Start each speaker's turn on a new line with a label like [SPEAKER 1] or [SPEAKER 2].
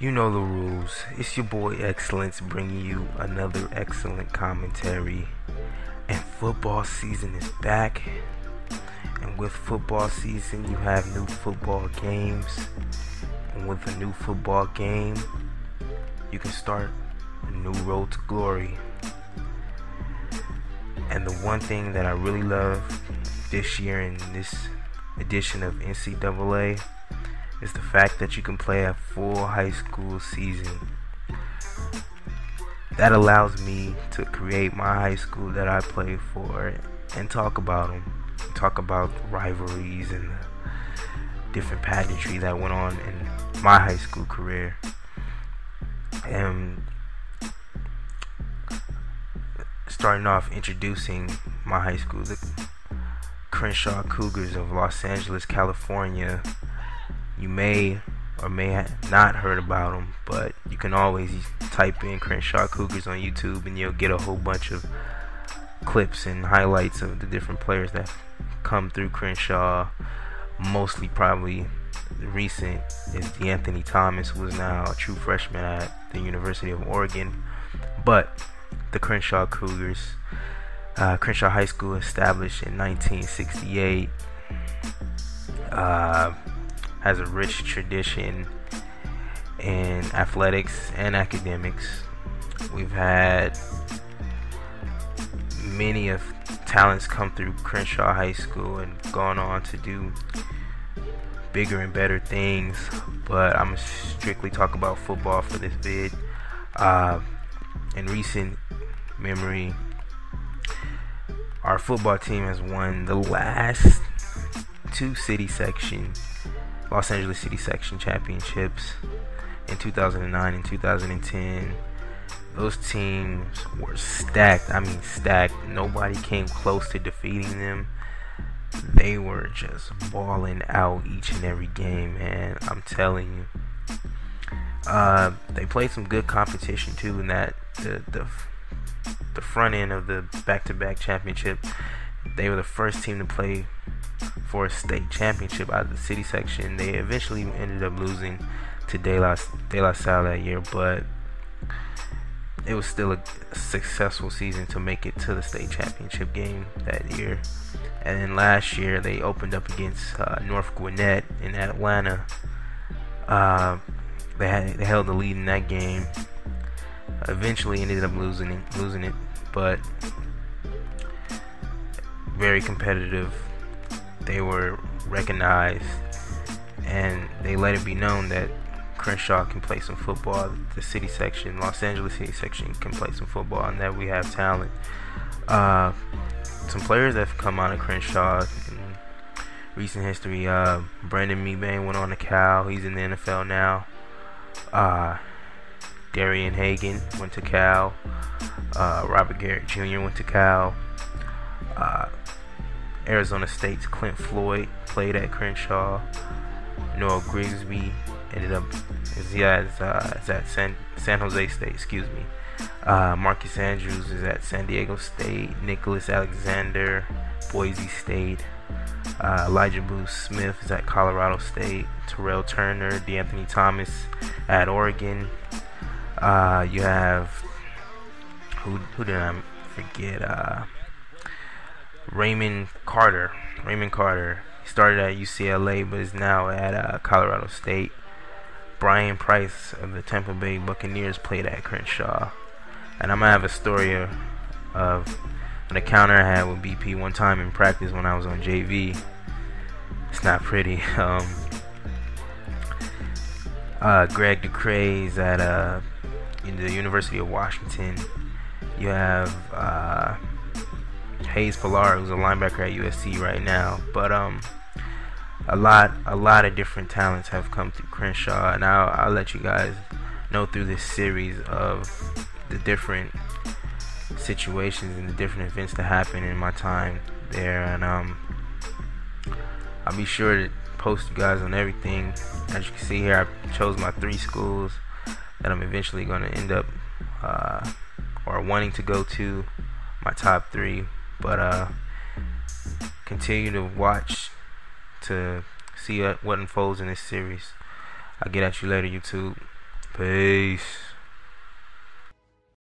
[SPEAKER 1] You know the rules. It's your boy Excellence bringing you another excellent commentary. And football season is back. And with football season, you have new football games. And with a new football game, you can start a new road to glory. And the one thing that I really love this year in this edition of NCAA is the fact that you can play a full high school season. That allows me to create my high school that I play for and talk about them. Talk about the rivalries and the different pageantry that went on in my high school career. And starting off introducing my high school, the Crenshaw Cougars of Los Angeles, California. You may or may not heard about them, but you can always type in Crenshaw Cougars on YouTube and you'll get a whole bunch of clips and highlights of the different players that come through Crenshaw. Mostly probably recent is Anthony Thomas, who is now a true freshman at the University of Oregon. But the Crenshaw Cougars, Crenshaw High School, established in 1968, has a rich tradition in athletics and academics. We've had many of talents come through Crenshaw High School and gone on to do bigger and better things, but I'm strictly talk about football for this vid. In recent memory, our football team has won the last two Los Angeles City Section championships in 2009 and 2010. Those teams were stacked. I mean stacked. Nobody came close to defeating them. They were just balling out each and every game, man. I'm telling you. They played some good competition too in that the front end of the back-to-back championship. They were the first team to play for a state championship out of the city section. They eventually ended up losing to De La Salle that year, but it was still a successful season to make it to the state championship game that year. And then last year they opened up against North Gwinnett in Atlanta. They held the lead in that game. Eventually ended up losing it, but very competitive. They were recognized, and they let it be known that Crenshaw can play some football. The city section, Los Angeles City Section, can play some football, and that we have talent. Some players that have come out of Crenshaw in recent history. Brandon Mebane went on to Cal. He's in the NFL now. Darian Hagan went to Cal. Robert Garrett Jr. went to Cal. Arizona State's Clint Floyd played at Crenshaw. Noah Grigsby ended up is at San Jose State. Marcus Andrews is at San Diego State. Nicholas Alexander, Boise State. Elijah Booth Smith is at Colorado State. Terrell Turner, DeAnthony Thomas at Oregon. You have who did I forget? Raymond Carter. He started at UCLA but is now at Colorado State. Brian Price of the Tampa Bay Buccaneers played at Crenshaw. And I'm going to have a story of an encounter I had with BP one time in practice when I was on JV. It's not pretty. Greg DeCraze at in the University of Washington. You have Hayes Pilar, who's a linebacker at USC right now. But a lot of different talents have come through Crenshaw, and I'll let you guys know through this series of the different situations and the different events that happen in my time there. And I'll be sure to post you guys on everything. As you can see here, I chose my 3 schools that I'm eventually going to end up or wanting to go to, my top 3. But continue to watch to see what unfolds in this series. I'll get at you later, YouTube. Peace.